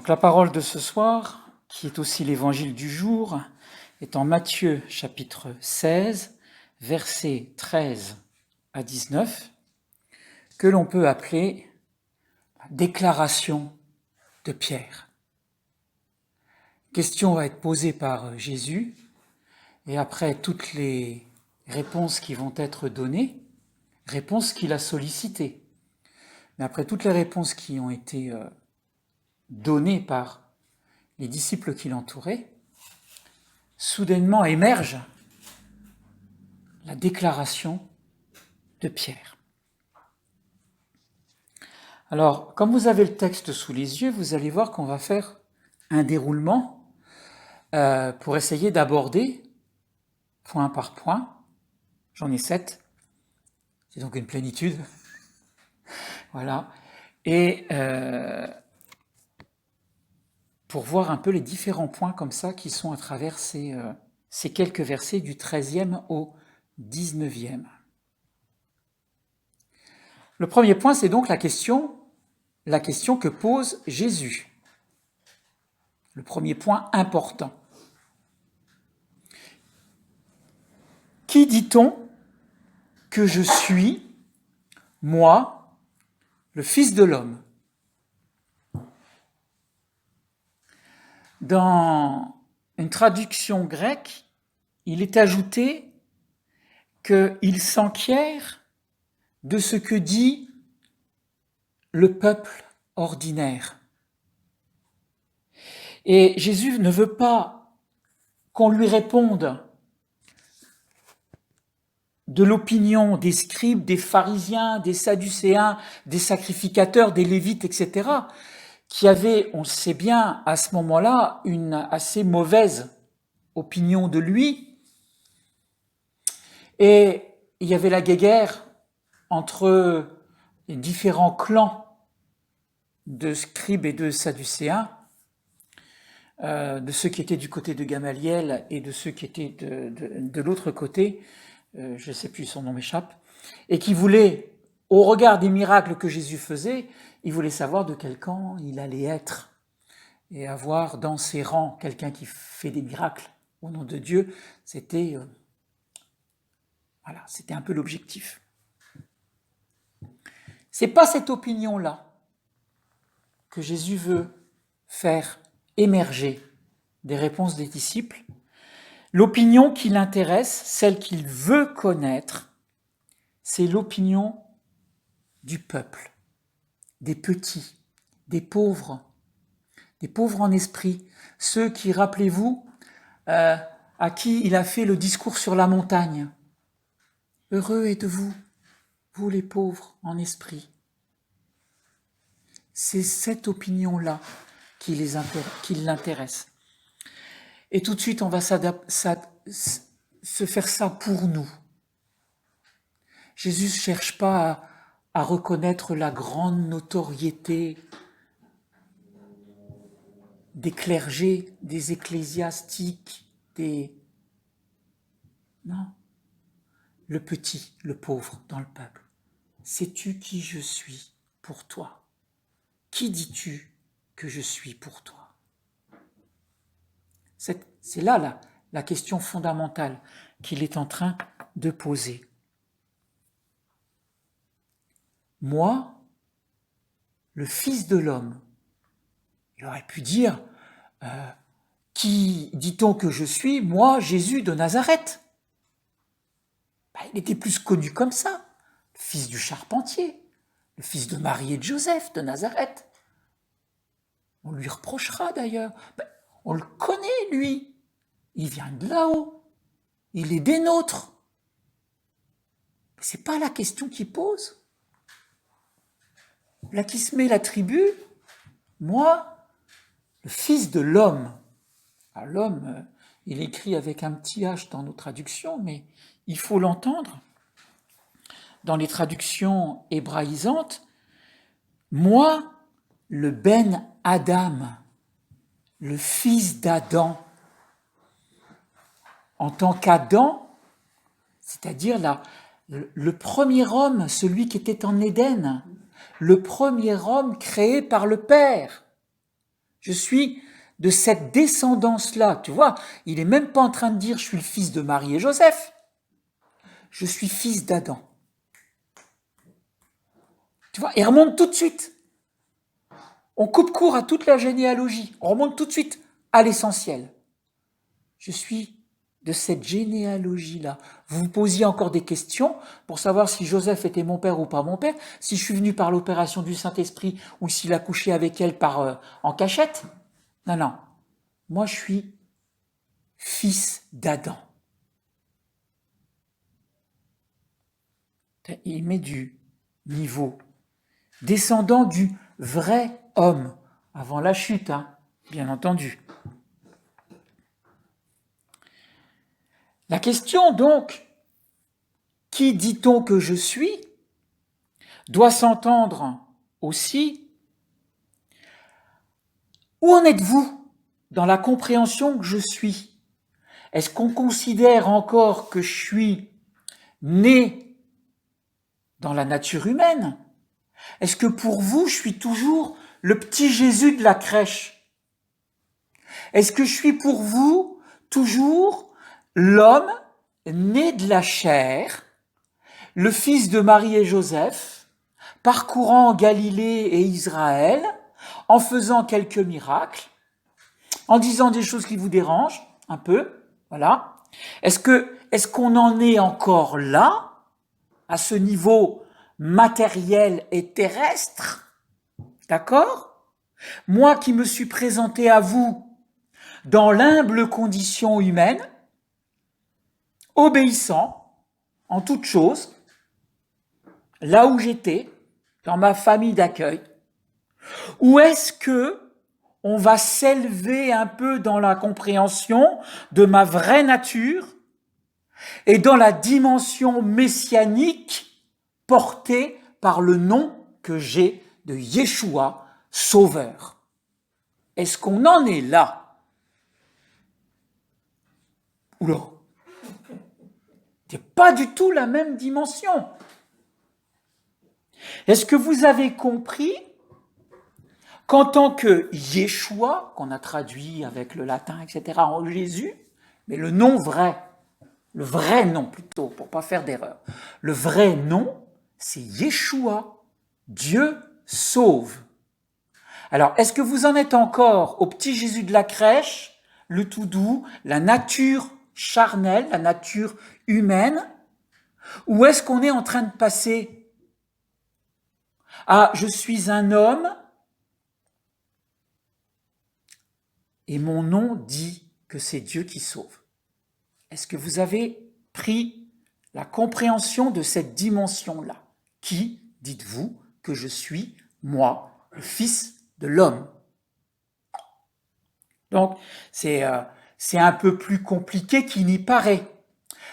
Donc la parole de ce soir, qui est aussi l'évangile du jour, est en Matthieu chapitre 16, versets 13 à 19, que l'on peut appeler la déclaration de Pierre. Question va être posée par Jésus, et après toutes les réponses qui vont être données, réponses qu'il a sollicitées, mais après toutes les réponses qui ont été données par les disciples qui l'entouraient, soudainement émerge la déclaration de Pierre. Alors, comme vous avez le texte sous les yeux, vous allez voir qu'on va faire un déroulement pour essayer d'aborder, point par point, j'en ai 7, c'est donc une plénitude, voilà, et pour voir un peu les différents points comme ça qui sont à travers ces quelques versets du 13e au 19e. Le premier point, c'est donc la question que pose Jésus. Le premier point important. Qui dit-on que je suis, moi, le Fils de l'homme ? Dans une traduction grecque, il est ajouté qu'il s'enquiert de ce que dit le peuple ordinaire. Et Jésus ne veut pas qu'on lui réponde de l'opinion des scribes, des pharisiens, des sadducéens, des sacrificateurs, des lévites, etc., qui avaient, on le sait bien, à ce moment-là, une assez mauvaise opinion de lui. Et il y avait la guéguerre entre les différents clans de scribes et de sadducéens, de ceux qui étaient du côté de Gamaliel et de ceux qui étaient de l'autre côté, je ne sais plus, son nom m'échappe, et qui voulaient, au regard des miracles que Jésus faisait, ils voulaient savoir de quel camp il allait être, et avoir dans ses rangs quelqu'un qui fait des miracles au nom de Dieu, c'était un peu l'objectif. C'est pas cette opinion-là que Jésus veut faire émerger des réponses des disciples. L'opinion qui l'intéresse, celle qu'il veut connaître, c'est l'opinion du peuple, des petits, des pauvres en esprit, ceux qui, rappelez-vous, à qui il a fait le discours sur la montagne. Heureux êtes-vous, vous les pauvres en esprit. C'est cette opinion-là qui l'intéresse. Et tout de suite, on va se faire ça pour nous. Jésus ne cherche pas à reconnaître la grande notoriété des clergés, des ecclésiastiques, Non. Le petit, le pauvre dans le peuple. Sais-tu qui je suis pour toi ? Qui dis-tu que je suis pour toi ? C'est là la question fondamentale qu'il est en train de poser. Moi, le Fils de l'homme, il aurait pu dire, qui dit-on que je suis ? Moi, Jésus de Nazareth. Il était plus connu comme ça, le fils du charpentier, le fils de Marie et de Joseph de Nazareth. On lui reprochera d'ailleurs. On le connaît, lui. Il vient de là-haut. Il est des nôtres. Mais c'est pas la question qu'il pose. Là qui se met l'attribut, moi, le Fils de l'homme. Alors, l'homme, il est écrit avec un petit H dans nos traductions, mais il faut l'entendre. Dans les traductions hébraïsantes, moi, le Ben Adam, le fils d'Adam, en tant qu'Adam, c'est-à-dire le premier homme, celui qui était en Éden, le premier homme créé par le Père. Je suis de cette descendance-là. Tu vois, il est même pas en train de dire je suis le fils de Marie et Joseph. Je suis fils d'Adam. Tu vois, il remonte tout de suite. On coupe court à toute la généalogie. On remonte tout de suite à l'essentiel. Je suis de cette généalogie-là. Vous vous posiez encore des questions pour savoir si Joseph était mon père ou pas mon père, si je suis venu par l'opération du Saint-Esprit ou s'il a couché avec elle en cachette. Non, non. Moi, je suis fils d'Adam. Il met du niveau. Descendant du vrai homme, avant la chute, hein, bien entendu. La question donc, qui dit-on que je suis, doit s'entendre aussi, où en êtes-vous dans la compréhension que je suis? Est-ce qu'on considère encore que je suis né dans la nature humaine? Est-ce que pour vous, je suis toujours le petit Jésus de la crèche? Est-ce que je suis pour vous toujours l'homme né de la chair, le fils de Marie et Joseph, parcourant Galilée et Israël, en faisant quelques miracles, en disant des choses qui vous dérangent un peu, voilà. Est-ce qu'on en est encore là, à ce niveau matériel et terrestre? D'accord? Moi qui me suis présenté à vous dans l'humble condition humaine, obéissant en toutes choses, là où j'étais, dans ma famille d'accueil, ou est-ce que on va s'élever un peu dans la compréhension de ma vraie nature et dans la dimension messianique portée par le nom que j'ai de Yeshua, Sauveur? Est-ce qu'on en est là? Oula, c'est pas du tout la même dimension. Est-ce que vous avez compris qu'en tant que Yeshua, qu'on a traduit avec le latin, etc., en Jésus, mais le nom vrai, le vrai nom plutôt, pour pas faire d'erreur, le vrai nom, c'est Yeshua, Dieu sauve. Alors, est-ce que vous en êtes encore au petit Jésus de la crèche, le tout doux, la nature charnelle, la nature humaine, ou est-ce qu'on est en train de passer à je suis un homme et mon nom dit que c'est Dieu qui sauve? Est-ce que vous avez pris la compréhension de cette dimension-là? Qui dites-vous que je suis, moi, le Fils de l'homme? Donc, c'est un peu plus compliqué qu'il n'y paraît,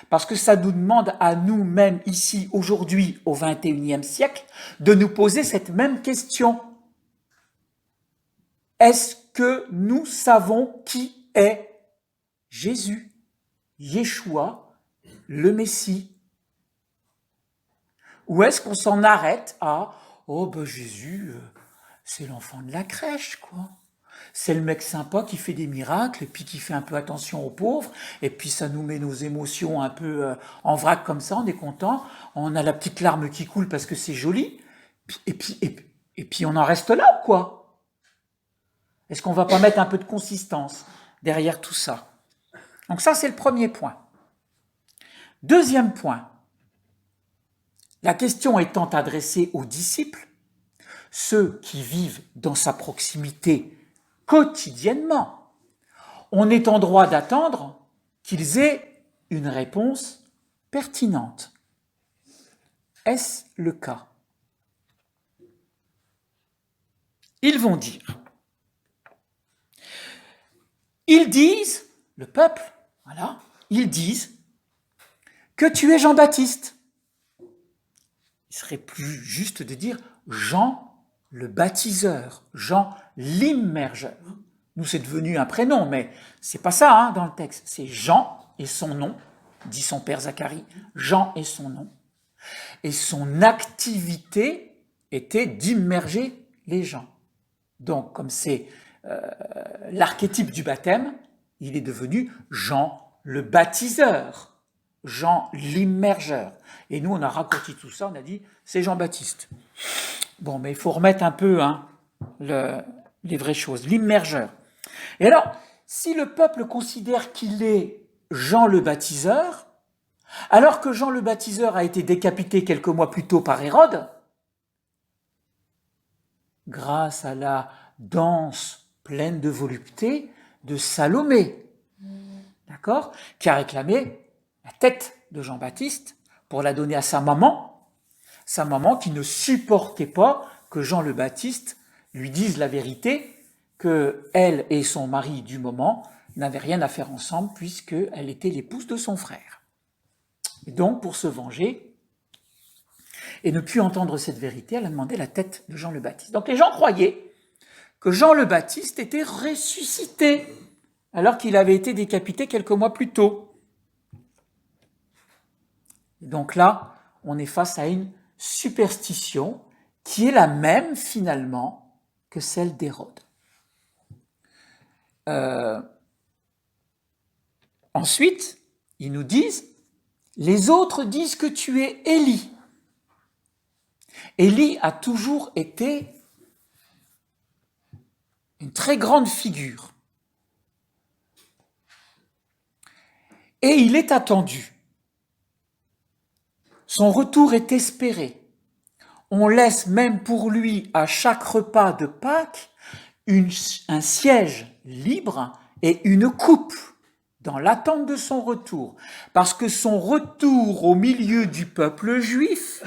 parce que ça nous demande à nous-mêmes, ici, aujourd'hui, au XXIe siècle, de nous poser cette même question. Est-ce que nous savons qui est Jésus, Yeshua, le Messie? Ou est-ce qu'on s'en arrête à « Oh ben Jésus, c'est l'enfant de la crèche, quoi. C'est le mec sympa qui fait des miracles et puis qui fait un peu attention aux pauvres et puis ça nous met nos émotions un peu en vrac comme ça, on est content, on a la petite larme qui coule parce que c'est joli et puis on en reste là ou quoi? Est-ce qu'on va pas mettre un peu de consistance derrière tout ça? Donc ça, c'est le premier point. Deuxième point, la question étant adressée aux disciples, ceux qui vivent dans sa proximité quotidiennement, on est en droit d'attendre qu'ils aient une réponse pertinente. Est-ce le cas? Ils vont dire, ils disent, le peuple, voilà, ils disent que tu es Jean-Baptiste. Il serait plus juste de dire Jean le baptiseur, Jean l'immergeur. Nous, c'est devenu un prénom, mais c'est pas ça hein, dans le texte. C'est Jean et son nom, dit son père Zacharie, Jean et son nom. Et son activité était d'immerger les gens. Donc, comme c'est l'archétype du baptême, il est devenu Jean le baptiseur, Jean l'immergeur. Et nous, on a raccourci tout ça, on a dit, c'est Jean-Baptiste. Bon, mais il faut remettre un peu les vraies choses, l'immergeur. Et alors, si le peuple considère qu'il est Jean le baptiseur, alors que Jean le baptiseur a été décapité quelques mois plus tôt par Hérode, grâce à la danse pleine de volupté de Salomé, d'accord, qui a réclamé la tête de Jean-Baptiste pour la donner à sa maman qui ne supportait pas que Jean le Baptiste lui dise la vérité, que elle et son mari du moment n'avaient rien à faire ensemble puisqu'elle était l'épouse de son frère. Et donc, pour se venger et ne plus entendre cette vérité, elle a demandé la tête de Jean le Baptiste. Donc les gens croyaient que Jean le Baptiste était ressuscité alors qu'il avait été décapité quelques mois plus tôt. Donc là, on est face à une superstition qui est la même finalement que celle d'Hérode. Ensuite, ils nous disent, les autres disent que tu es Élie. Élie a toujours été une très grande figure. Et il est attendu. Son retour est espéré. On laisse même pour lui, à chaque repas de Pâques, un siège libre et une coupe dans l'attente de son retour. Parce que son retour au milieu du peuple juif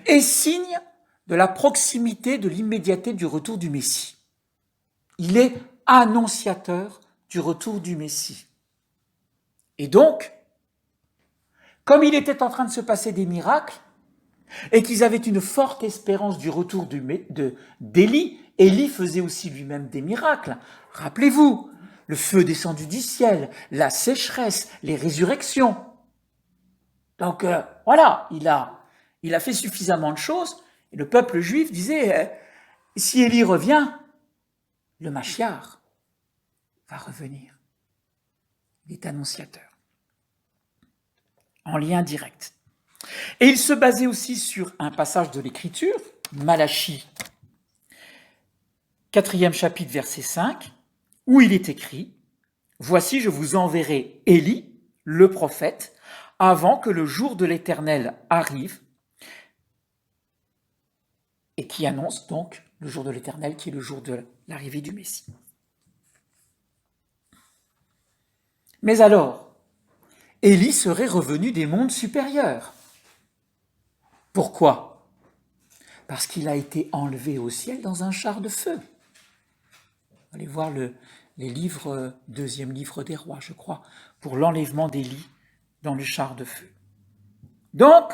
est signe de la proximité, de l'immédiateté du retour du Messie. Il est annonciateur du retour du Messie. Et donc, comme il était en train de se passer des miracles, et qu'ils avaient une forte espérance du retour d'Élie, Élie faisait aussi lui-même des miracles. Rappelez-vous, le feu descendu du ciel, la sécheresse, les résurrections. Donc voilà, il a fait suffisamment de choses, et le peuple juif disait, si Élie revient, le Machiar va revenir. Il est annonciateur. En lien direct. Et il se basait aussi sur un passage de l'Écriture, Malachie, 4e chapitre, verset 5, où il est écrit « Voici, je vous enverrai Élie, le prophète, avant que le jour de l'Éternel arrive. » Et qui annonce donc le jour de l'Éternel, qui est le jour de l'arrivée du Messie. Mais alors, Élie serait revenu des mondes supérieurs. Pourquoi ? Parce qu'il a été enlevé au ciel dans un char de feu. Allez voir les livres, deuxième livre des rois, je crois, pour l'enlèvement d'Élie dans le char de feu. Donc,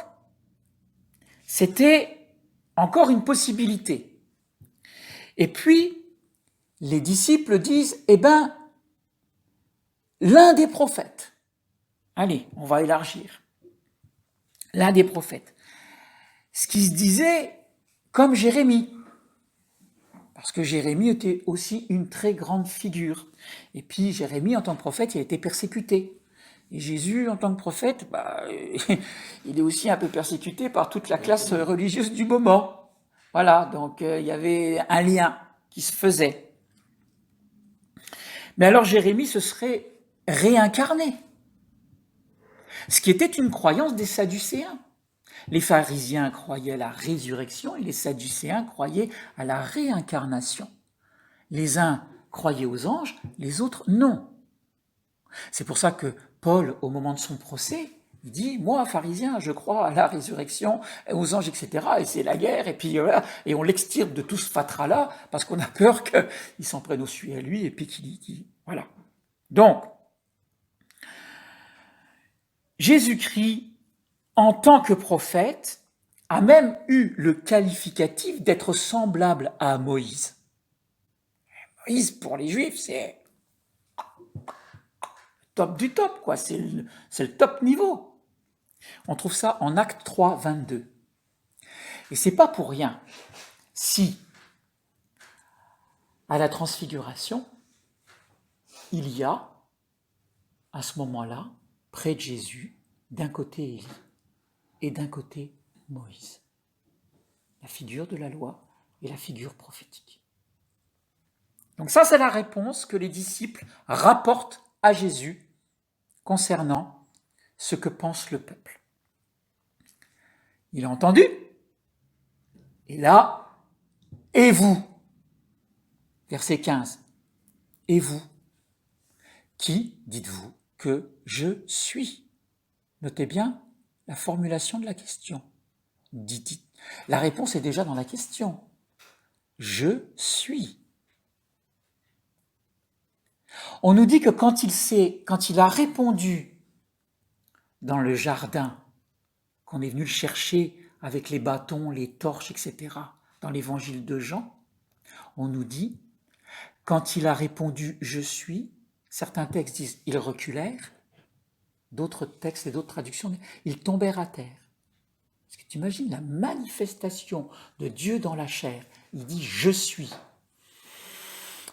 c'était encore une possibilité. Et puis, les disciples disent, l'un des prophètes, allez, on va élargir, l'un des prophètes, ce qui se disait comme Jérémie, parce que Jérémie était aussi une très grande figure. Et puis Jérémie, en tant que prophète, il a été persécuté. Et Jésus, en tant que prophète, il est aussi un peu persécuté par toute la classe religieuse du moment. Voilà, donc il y avait un lien qui se faisait. Mais alors Jérémie se serait réincarné, ce qui était une croyance des Sadducéens. Les pharisiens croyaient à la résurrection et les sadducéens croyaient à la réincarnation. Les uns croyaient aux anges, les autres non. C'est pour ça que Paul, au moment de son procès, il dit « Moi, pharisien, je crois à la résurrection, aux anges, etc. » Et c'est la guerre, et puis voilà, et on l'extirpe de tout ce fatras-là, parce qu'on a peur qu'il s'en prenne aussi à lui, et puis qu'il dit « Voilà. » Donc, Jésus-Christ, en tant que prophète, a même eu le qualificatif d'être semblable à Moïse. Moïse, pour les Juifs, c'est top du top, quoi. C'est le top niveau. On trouve ça en Acte 3, 22. Et c'est pas pour rien si, à la transfiguration, il y a, à ce moment-là, près de Jésus, d'un côté Élie et d'un côté Moïse. La figure de la loi et la figure prophétique. Donc ça, c'est la réponse que les disciples rapportent à Jésus concernant ce que pense le peuple. Il a entendu. Et là, et vous, verset 15, et vous, qui dites-vous que je suis? Notez bien la formulation de la question. Dites. La réponse est déjà dans la question. Je suis. On nous dit que quand il a répondu dans le jardin, qu'on est venu le chercher avec les bâtons, les torches, etc., dans l'évangile de Jean, on nous dit, quand il a répondu « je suis », certains textes disent « ils reculèrent », d'autres textes et d'autres traductions disent « ils tombèrent à terre ». Est-ce que tu imagines la manifestation de Dieu dans la chair? Il dit « je suis ».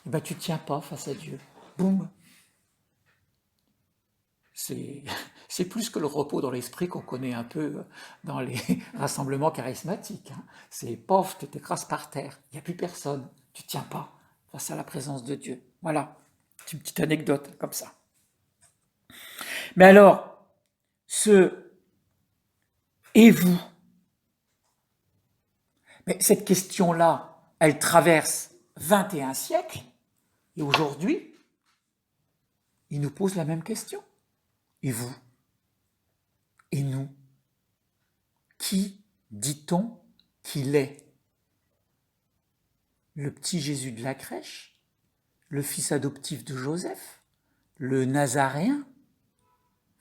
Eh bien, tu ne tiens pas face à Dieu. Boum. C'est plus que le repos dans l'esprit qu'on connaît un peu dans les rassemblements charismatiques. C'est pof, tu t'écrases par terre. Il n'y a plus personne. Tu ne tiens pas face à la présence de Dieu. Voilà. C'est une petite anecdote comme ça. Mais alors, ce « et vous », mais cette question-là, elle traverse 21 siècles, et aujourd'hui, il nous pose la même question. Et vous? Et nous? Qui dit-on qu'il est? Le petit Jésus de la crèche? Le fils adoptif de Joseph? Le Nazaréen?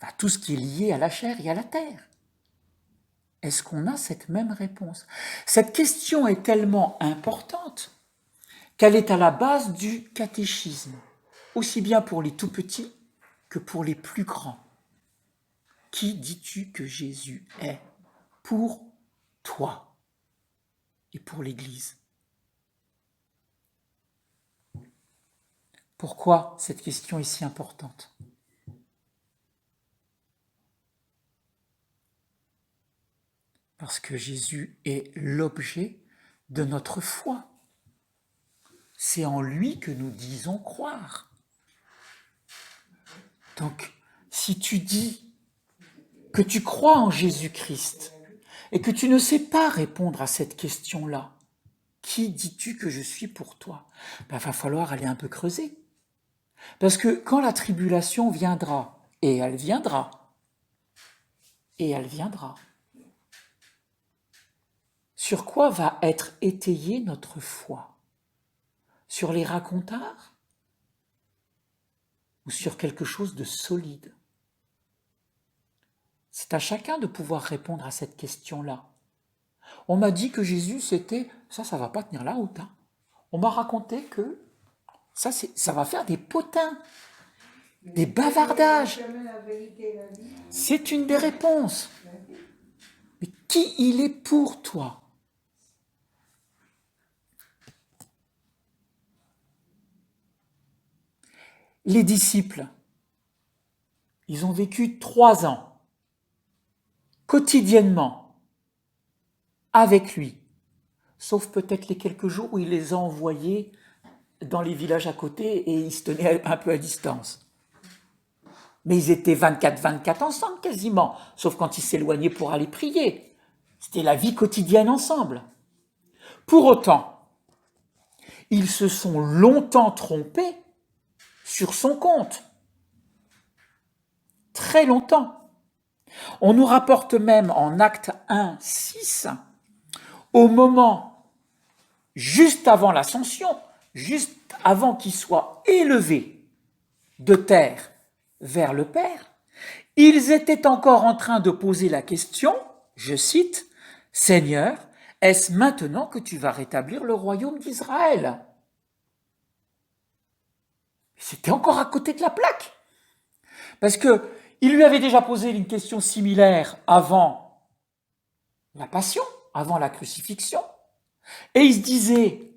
Enfin, tout ce qui est lié à la chair et à la terre. Est-ce qu'on a cette même réponse? Cette question est tellement importante qu'elle est à la base du catéchisme, aussi bien pour les tout petits que pour les plus grands. Qui dis-tu que Jésus est pour toi et pour l'Église? Pourquoi cette question est si importante? Parce que Jésus est l'objet de notre foi. C'est en lui que nous disons croire. Donc, si tu dis que tu crois en Jésus-Christ et que tu ne sais pas répondre à cette question-là, qui dis-tu que je suis pour toi? Ben, va falloir aller un peu creuser. Parce que quand la tribulation viendra, et elle viendra, sur quoi va être étayée notre foi? Sur les racontards? Ou sur quelque chose de solide? C'est à chacun de pouvoir répondre à cette question-là. On m'a dit que Jésus, c'était... Ça va pas tenir la route. On m'a raconté que ça va faire des potins, des bavardages. C'est une des réponses. Mais qui il est pour toi? Les disciples, ils ont vécu 3 ans quotidiennement avec lui, sauf peut-être les quelques jours où il les a envoyés dans les villages à côté et ils se tenaient un peu à distance. Mais ils étaient 24 ensemble quasiment, sauf quand ils s'éloignaient pour aller prier. C'était la vie quotidienne ensemble. Pour autant, ils se sont longtemps trompés sur son compte. Très longtemps. On nous rapporte même en Actes 1, 6, au moment, juste avant l'ascension, juste avant qu'il soit élevé de terre vers le Père, ils étaient encore en train de poser la question, je cite, « Seigneur, est-ce maintenant que tu vas rétablir le royaume d'Israël ?» C'était encore à côté de la plaque. Parce que il lui avait déjà posé une question similaire avant la passion, avant la crucifixion. Et il se disait,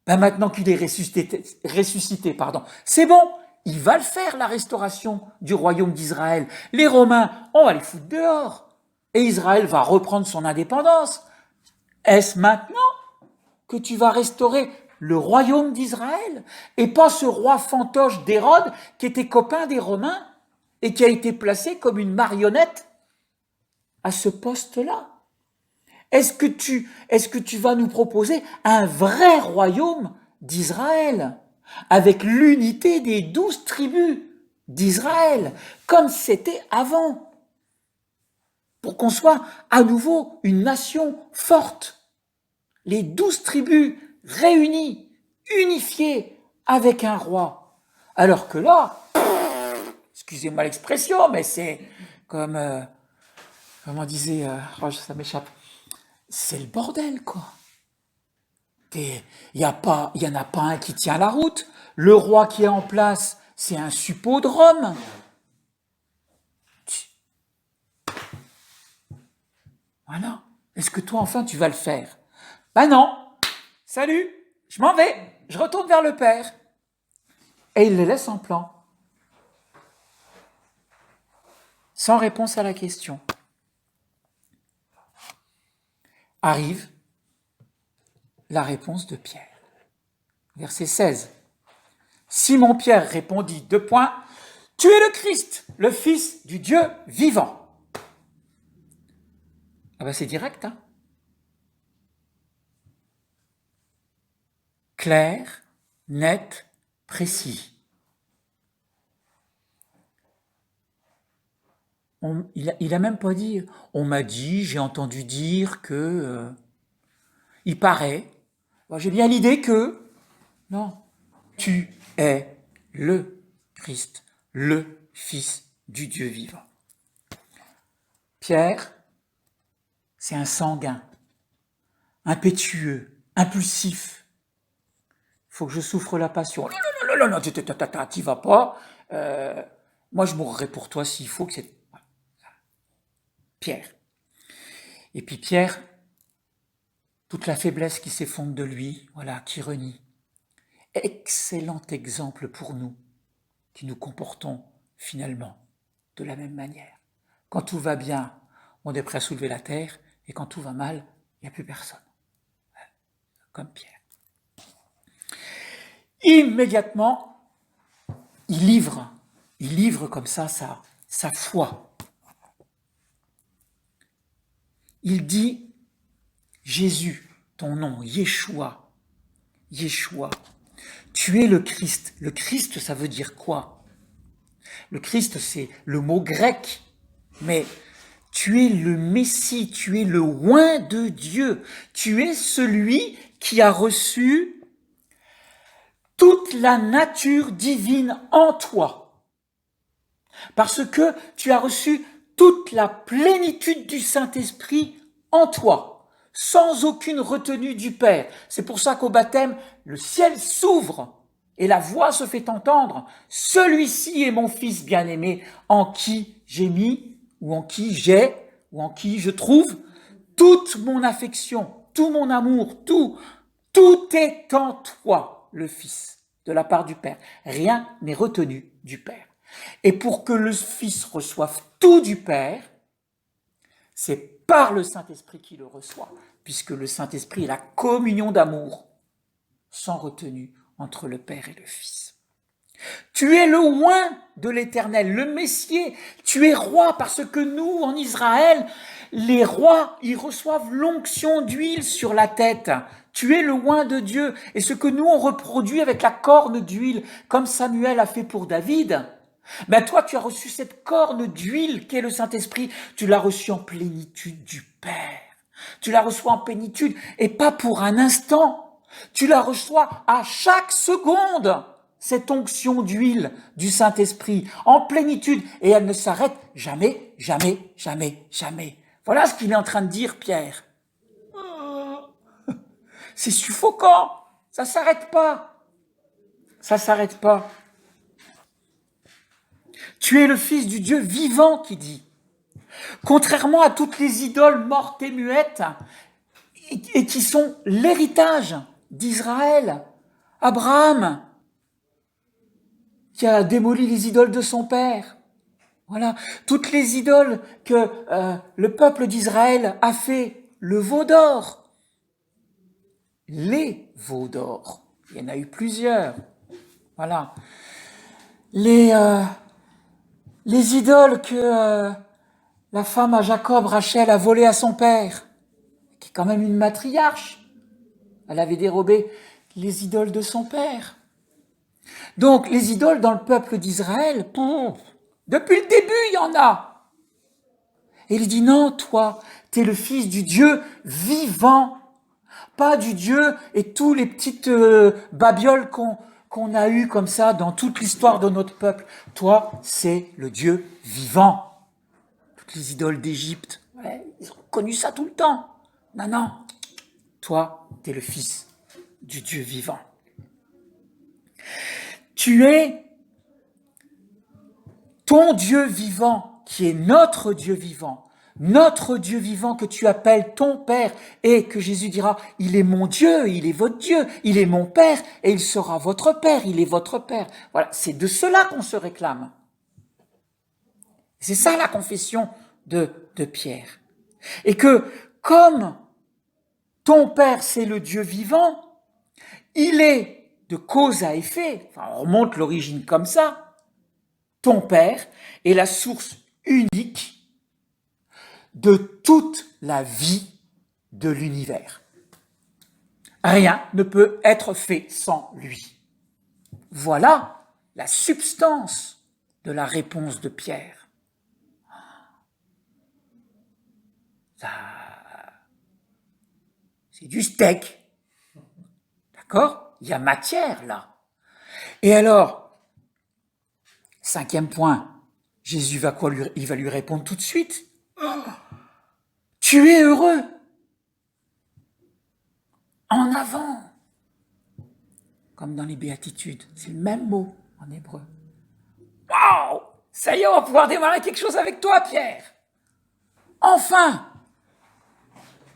Ben maintenant qu'il est ressuscité, pardon, c'est bon, il va le faire, la restauration du royaume d'Israël. Les Romains, on va les foutre dehors. Et Israël va reprendre son indépendance. Est-ce maintenant que tu vas restaurer le royaume d'Israël et pas ce roi fantoche d'Hérode qui était copain des Romains et qui a été placé comme une marionnette à ce poste-là? Est-ce que tu vas nous proposer un vrai royaume d'Israël avec l'unité des 12 tribus d'Israël comme c'était avant pour qu'on soit à nouveau une nation forte? Les 12 tribus réunies, unifiées avec un roi. Alors que là, excusez-moi l'expression, mais c'est comme, comment disait, ça m'échappe, c'est le bordel, quoi. Il y en a pas un qui tient la route. Le roi qui est en place, c'est un suppôt de Rome. Voilà. Est-ce que toi, enfin, tu vas le faire? Ben non. Salut, je m'en vais. Je retourne vers le Père. Et il les laisse en plan. Sans réponse à la question. Arrive la réponse de Pierre. Verset 16. Simon-Pierre répondit, : Tu es le Christ, le Fils du Dieu vivant. Ah ben c'est direct, hein. Clair, net, précis. Il a même pas dit, on m'a dit, j'ai entendu dire que, il paraît, j'ai bien l'idée que, non, tu es le Christ, le Fils du Dieu vivant. Pierre, c'est un sanguin, impétueux, impulsif. Il faut que je souffre la passion. Non, t'y vas pas. Moi, je mourrai pour toi s'il faut que c'est... Pierre. Et puis Pierre, toute la faiblesse qui s'effondre de lui, voilà, qui renie. Excellent exemple pour nous, qui nous comportons finalement de la même manière. Quand tout va bien, on est prêt à soulever la terre, et quand tout va mal, il n'y a plus personne. Comme Pierre. Immédiatement, il livre comme ça sa foi. Il dit, Jésus, ton nom, Yeshua, tu es le Christ. Le Christ, ça veut dire quoi? Le Christ, c'est le mot grec, mais tu es le Messie, tu es le oint de Dieu, tu es celui qui a reçu toute la nature divine en toi, parce que tu as reçu toute la plénitude du Saint-Esprit en toi, sans aucune retenue du Père. C'est pour ça qu'au baptême, le ciel s'ouvre et la voix se fait entendre. Celui-ci est mon Fils bien-aimé, en qui j'ai mis, ou en qui j'ai, ou en qui je trouve toute mon affection, tout mon amour, tout est en toi, le Fils, de la part du Père. Rien n'est retenu du Père. Et pour que le Fils reçoive tout du Père, c'est par le Saint-Esprit qu'il le reçoit, puisque le Saint-Esprit est la communion d'amour, sans retenue, entre le Père et le Fils. Tu es le oint de l'Éternel, le Messie, tu es roi, parce que nous, en Israël, les rois, ils reçoivent l'onction d'huile sur la tête. Tu es le oint de Dieu, et ce que nous, on reproduit avec la corne d'huile, comme Samuel a fait pour David, ben toi, tu as reçu cette corne d'huile qu'est le Saint-Esprit, tu l'as reçu en plénitude du Père. Tu la reçois en plénitude, et pas pour un instant. Tu la reçois à chaque seconde, cette onction d'huile du Saint-Esprit, en plénitude, et elle ne s'arrête jamais, jamais, jamais, jamais. Voilà ce qu'il est en train de dire, Pierre. C'est suffocant, ça s'arrête pas. Ça s'arrête pas. Tu es le Fils du Dieu vivant, qui dit. Contrairement à toutes les idoles mortes et muettes, et qui sont l'héritage d'Israël, Abraham, qui a démoli les idoles de son père. Voilà, toutes les idoles que le peuple d'Israël a fait, le veau d'or, les veaux d'or, il y en a eu plusieurs. Voilà, les idoles que la femme à Jacob, Rachel, a volées à son père, qui est quand même une matriarche. Elle avait dérobé les idoles de son père. Donc, les idoles dans le peuple d'Israël, depuis le début, il y en a. Et il dit, non, toi, t'es le fils du Dieu vivant, pas du Dieu et tous les petites babioles qu'on a eues comme ça dans toute l'histoire de notre peuple. Toi, c'est le Dieu vivant. Toutes les idoles d'Égypte, ouais, ils ont connu ça tout le temps. Non, non, toi, t'es le fils du Dieu vivant. Tu es ton Dieu vivant, qui est notre Dieu vivant que tu appelles ton Père, et que Jésus dira, il est mon Dieu, il est votre Dieu, il est mon Père, et il sera votre Père, il est votre Père. Voilà, c'est de cela qu'on se réclame. C'est ça la confession de Pierre. Et que, comme ton Père, c'est le Dieu vivant, il est de cause à effet, enfin, on remonte l'origine comme ça, ton Père est la source unique de toute la vie de l'univers. Rien ne peut être fait sans lui. Voilà la substance de la réponse de Pierre. Ça, c'est du steak. D'accord ? Il y a matière là. Et alors, 5e point, Jésus va quoi lui, il va lui répondre tout de suite. Tu es heureux. En avant. Comme dans les béatitudes, c'est le même mot en hébreu. Waouh! Ça y est, on va pouvoir démarrer quelque chose avec toi, Pierre. Enfin!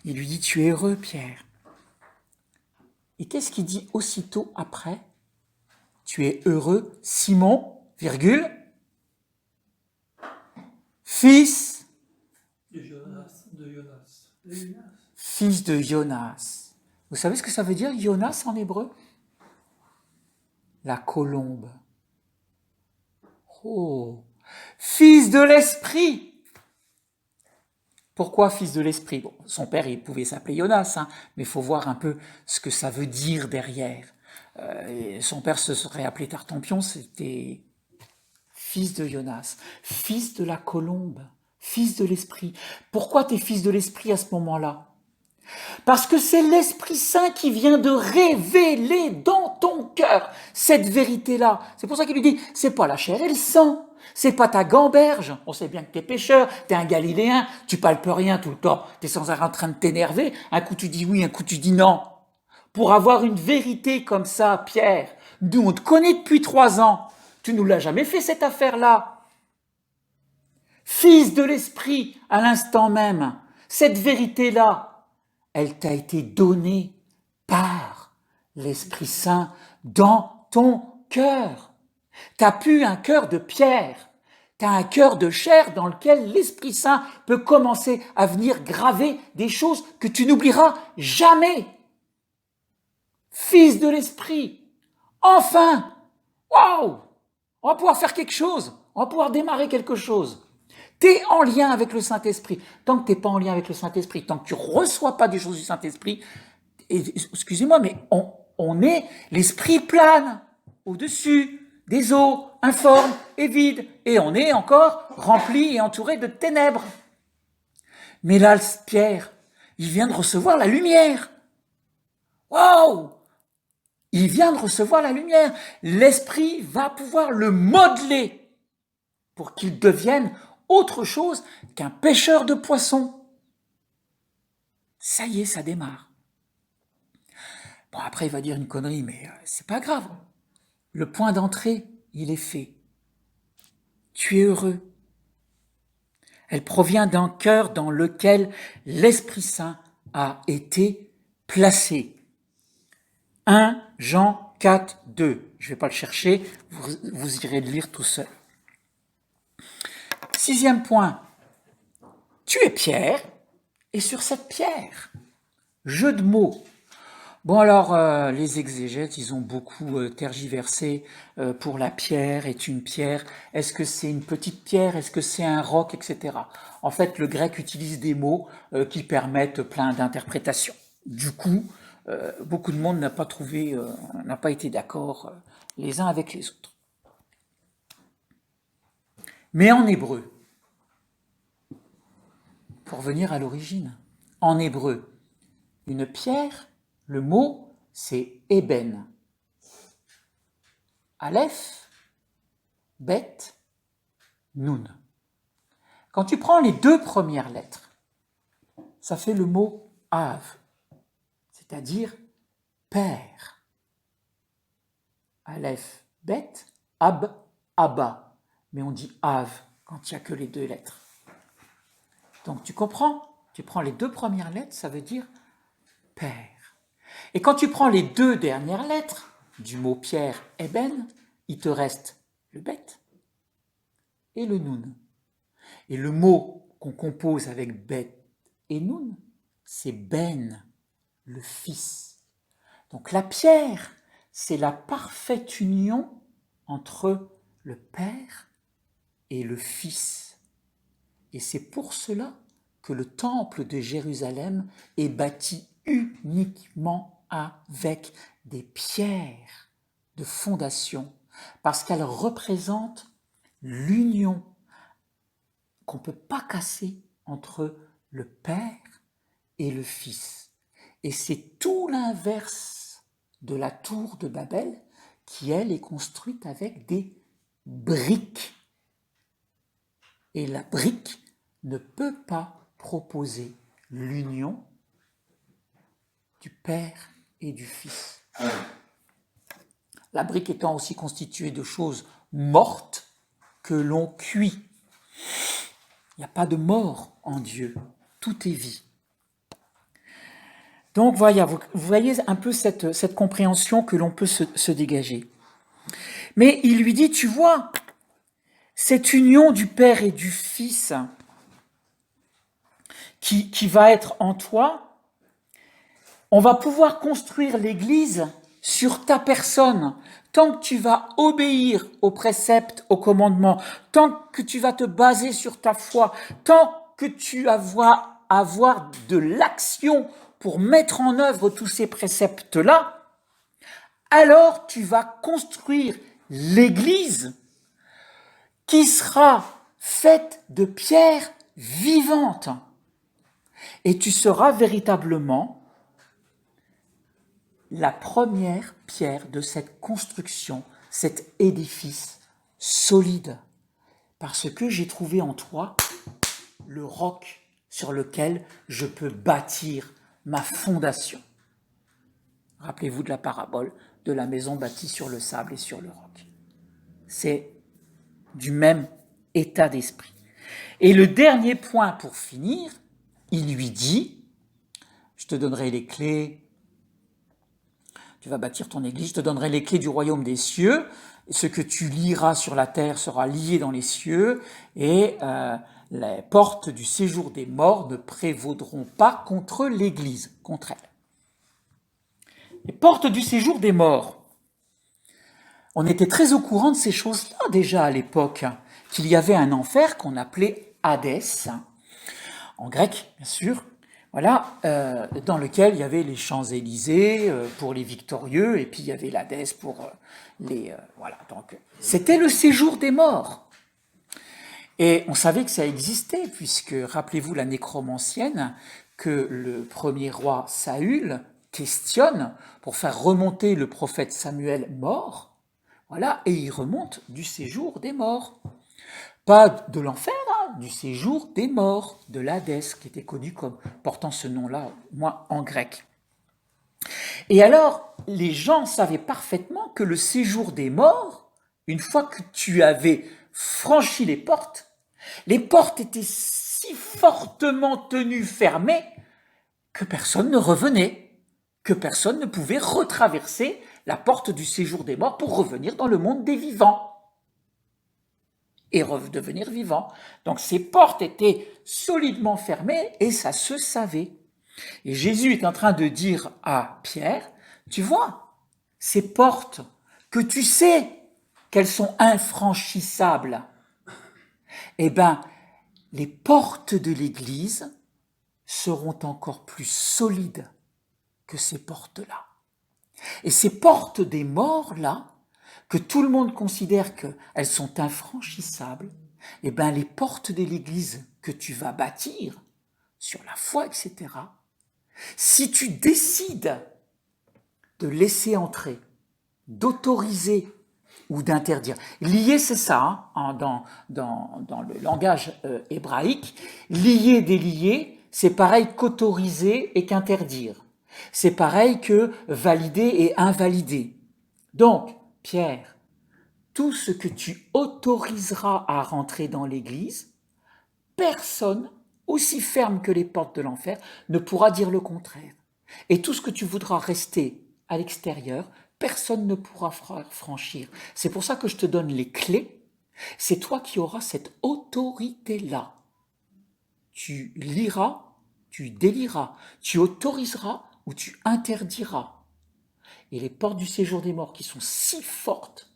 Il lui dit, tu es heureux, Pierre. Et qu'est-ce qu'il dit aussitôt après? Tu es heureux, Simon, virgule, fils de Jonas. Fils de Jonas. Vous savez ce que ça veut dire, Jonas, en hébreu? La colombe. Oh! Fils de l'esprit. Pourquoi fils de l'esprit? Bon, son père, il pouvait s'appeler Jonas, hein, mais il faut voir un peu ce que ça veut dire derrière. Son père se serait appelé Tartampion, c'était fils de Jonas, fils de la colombe, fils de l'esprit. Pourquoi t'es fils de l'esprit à ce moment-là? Parce que c'est l'Esprit Saint qui vient de révéler dans ton cœur cette vérité-là. C'est pour ça qu'il lui dit, c'est pas la chair et le sang, c'est pas ta gamberge. On sait bien que t'es pécheur, t'es un Galiléen, tu palpes rien tout le temps, t'es sans arrêt en train de t'énerver. Un coup tu dis oui, un coup tu dis non. Pour avoir une vérité comme ça, Pierre, nous on te connaît depuis 3 ans, tu nous l'as jamais fait cette affaire-là. Fils de l'Esprit, à l'instant même, cette vérité-là, elle t'a été donnée par l'Esprit Saint dans ton cœur. T'as plus un cœur de pierre, t'as un cœur de chair dans lequel l'Esprit Saint peut commencer à venir graver des choses que tu n'oublieras jamais. Fils de l'Esprit, enfin, waouh, on va pouvoir faire quelque chose, on va pouvoir démarrer quelque chose. T'es en lien avec le Saint-Esprit. Tant que t'es pas en lien avec le Saint-Esprit, tant que tu reçois pas des choses du Saint-Esprit, excusez-moi, mais on est, l'esprit plane au-dessus des eaux, informe et vide, et on est encore rempli et entouré de ténèbres. Mais là, Pierre, il vient de recevoir la lumière. Waouh! Il vient de recevoir la lumière. L'esprit va pouvoir le modeler pour qu'il devienne autre chose qu'un pêcheur de poissons. Ça y est, ça démarre. Bon, après, il va dire une connerie, mais c'est pas grave. Le point d'entrée, il est fait. Tu es heureux. Elle provient d'un cœur dans lequel l'Esprit Saint a été placé. 1 Jean 4, 2. Je ne vais pas le chercher, vous irez le lire tout seul. 6e point. Tu es pierre, et sur cette pierre, jeu de mots. Bon alors, les exégètes, ils ont beaucoup tergiversé pour la pierre, est une pierre, est-ce que c'est une petite pierre, est-ce que c'est un roc, etc. En fait, le grec utilise des mots qui permettent plein d'interprétations. Du coup, beaucoup de monde n'a pas été d'accord les uns avec les autres. Mais en hébreu, pour revenir à l'origine, en hébreu, une pierre, le mot, c'est Eben. Aleph, Bet, Nun. Quand tu prends les 2 premières lettres, ça fait le mot Av, c'est-à-dire père. Aleph, Bet, Ab, Abba. Mais on dit Av quand il n'y a que les 2 lettres. Donc tu comprends, tu prends les 2 premières lettres, ça veut dire père. Et quand tu prends les 2 dernières lettres du mot pierre, Eben, il te reste le bet et le nun. Et le mot qu'on compose avec bet et nun, c'est ben, le fils. Donc la pierre, c'est la parfaite union entre le père et le fils. Et c'est pour cela que le temple de Jérusalem est bâti uniquement avec des pierres de fondation, parce qu'elles représentent l'union qu'on ne peut pas casser entre le Père et le Fils. Et c'est tout l'inverse de la tour de Babel, qui, elle, est construite avec des briques. Et la brique ne peut pas proposer l'union du Père et du Fils. La brique étant aussi constituée de choses mortes que l'on cuit. Il n'y a pas de mort en Dieu, tout est vie. Donc voilà, vous voyez un peu cette compréhension que l'on peut se dégager. Mais il lui dit, tu vois, cette union du Père et du Fils qui va être en toi, on va pouvoir construire l'Église sur ta personne. Tant que tu vas obéir aux préceptes, aux commandements, tant que tu vas te baser sur ta foi, tant que tu vas avoir de l'action pour mettre en œuvre tous ces préceptes-là, alors tu vas construire l'Église qui sera faite de pierres vivantes. Et tu seras véritablement la première pierre de cette construction, cet édifice solide. Parce que j'ai trouvé en toi le roc sur lequel je peux bâtir ma fondation. Rappelez-vous de la parabole de la maison bâtie sur le sable et sur le roc. C'est du même état d'esprit. Et le dernier point pour finir, il lui dit, je te donnerai les clés, tu vas bâtir ton église, je te donnerai les clés du royaume des cieux, ce que tu lieras sur la terre sera lié dans les cieux, et les portes du séjour des morts ne prévaudront pas contre l'église, contre elle. Les portes du séjour des morts. On était très au courant de ces choses-là déjà à l'époque, qu'il y avait un enfer qu'on appelait Hadès, en grec bien sûr, voilà, dans lequel il y avait les Champs-Élysées pour les victorieux, et puis il y avait l'Hadès pour les... voilà, donc c'était le séjour des morts. Et on savait que ça existait, puisque, rappelez-vous la nécromancienne, que le premier roi Saül questionne pour faire remonter le prophète Samuel mort, voilà, et il remonte du séjour des morts. Pas de l'enfer, hein, du séjour des morts, de l'Hadès, qui était connu comme portant ce nom-là, moi, en grec. Et alors, les gens savaient parfaitement que le séjour des morts, une fois que tu avais franchi les portes étaient si fortement tenues fermées que personne ne revenait, que personne ne pouvait retraverser la porte du séjour des morts pour revenir dans le monde des vivants et redevenir vivant. Donc ces portes étaient solidement fermées et ça se savait. Et Jésus est en train de dire à Pierre, tu vois, ces portes que tu sais qu'elles sont infranchissables, eh bien, les portes de l'Église seront encore plus solides que ces portes-là. Et ces portes des morts-là, que tout le monde considère qu'elles sont infranchissables, eh bien, les portes de l'Église que tu vas bâtir sur la foi, etc., si tu décides de laisser entrer, d'autoriser ou d'interdire. Lier, c'est ça, hein, dans le langage hébraïque. Lier, délier, c'est pareil qu'autoriser et qu'interdire. C'est pareil que valider et invalider. Donc, Pierre, tout ce que tu autoriseras à rentrer dans l'Église, personne, aussi ferme que les portes de l'enfer, ne pourra dire le contraire. Et tout ce que tu voudras rester à l'extérieur, personne ne pourra franchir. C'est pour ça que je te donne les clés. C'est toi qui auras cette autorité-là. Tu liras, tu délieras, tu autoriseras ou tu interdiras. Et les portes du séjour des morts qui sont si fortes,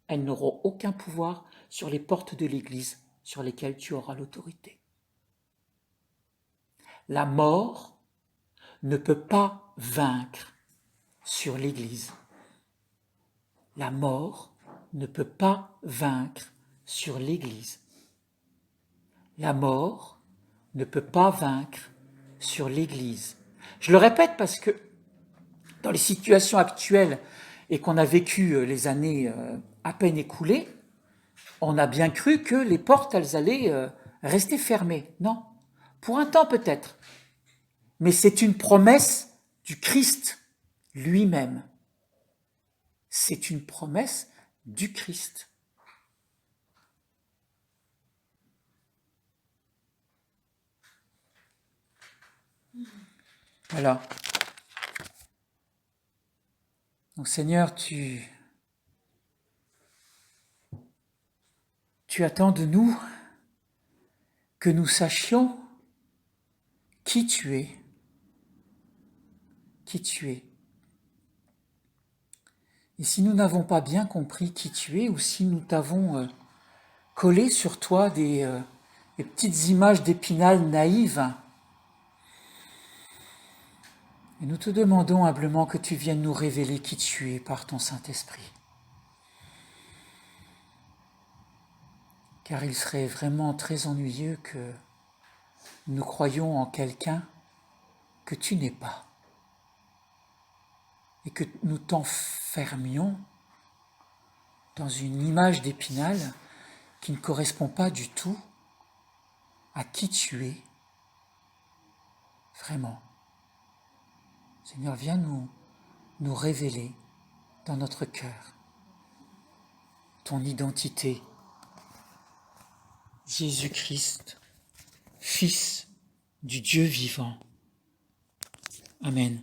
elles n'auront aucun pouvoir sur les portes de l'Église sur lesquelles tu auras l'autorité. La mort ne peut pas vaincre sur l'Église. La mort ne peut pas vaincre sur l'Église. La mort ne peut pas vaincre sur l'Église. Je le répète parce que dans les situations actuelles et qu'on a vécu les années à peine écoulées, on a bien cru que les portes, elles allaient rester fermées. Non, pour un temps peut-être. Mais c'est une promesse du Christ lui-même. C'est une promesse du Christ. Voilà. Donc Seigneur, tu attends de nous que nous sachions qui tu es. Qui tu es. Et si nous n'avons pas bien compris qui tu es, ou si nous t'avons collé sur toi des petites images d'Épinal naïves, et nous te demandons humblement que tu viennes nous révéler qui tu es par ton Saint-Esprit. Car il serait vraiment très ennuyeux que nous croyions en quelqu'un que tu n'es pas, et que nous t'enfermions dans une image d'Épinal qui ne correspond pas du tout à qui tu es, vraiment. Seigneur, viens nous révéler dans notre cœur ton identité. Jésus-Christ, Fils du Dieu vivant. Amen.